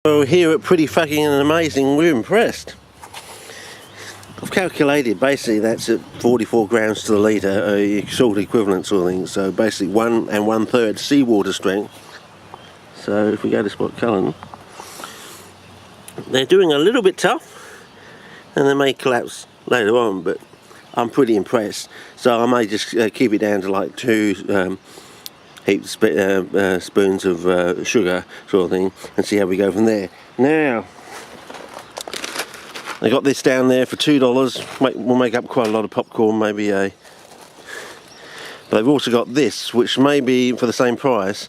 Well, here at Pretty Fucking and Amazing, we're impressed. I've calculated basically that's at 44 grams to the litre, salt equivalent sort of thing. So basically 1 1/3 seawater strength. So if we go to Spot Cullen, they're doing a little bit tough, and they may collapse later on, but I'm pretty impressed. So I may just keep it down to like 2 spoons of sugar sort of thing, and see how we go from there. Now, they got this down there for $2. We'll make up quite a lot of popcorn, maybe a. But they've also got this, which may be for the same price.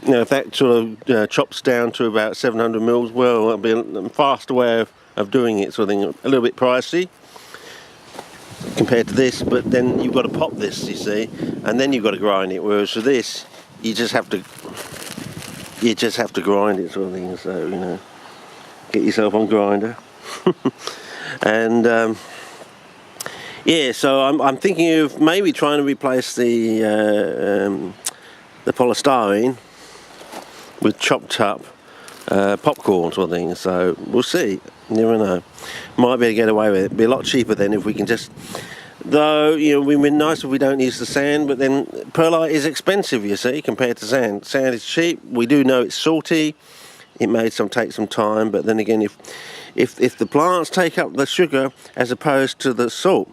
You know, if that sort of chops down to about 700 mils, well, it'll be a faster way of doing it, sort of thing. A little bit pricey compared to this, but then you've got to pop this, you see, and then you've got to grind it. Whereas for this, you just have to grind it, sort of thing. So, you know, get yourself on grinder. And yeah, so I'm thinking of maybe trying to replace the polystyrene with chopped up popcorn sort of thing. So we'll see. You never know. Might be able to get away with it. It'd be a lot cheaper then if we can just. Though, you know, we'd be nice if we don't use the sand, but then perlite is expensive, you see, compared to sand. Sand is cheap. We do know it's salty. It may take some time, but then again, if the plants take up the sugar as opposed to the salt,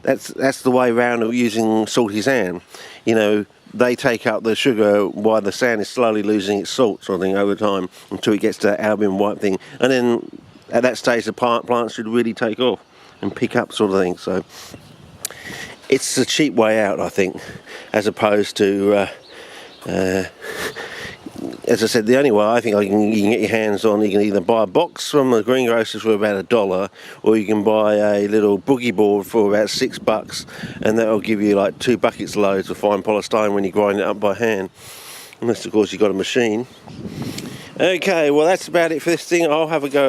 that's the way round of using salty sand. You know, they take up the sugar while the sand is slowly losing its salt, sort of thing, over time, until it gets to that albumin white thing, and then at that stage the plants should really take off and pick up, sort of thing. So it's a cheap way out, I think, as opposed to as I said, the only way I think you can get your hands on, you can either buy a box from the greengrocers for about $1, or you can buy a little boogie board for about $6, and that'll give you like 2 buckets loads of fine polystyrene when you grind it up by hand, unless of course you've got a machine. Okay, well that's about it for this thing. I'll have a go.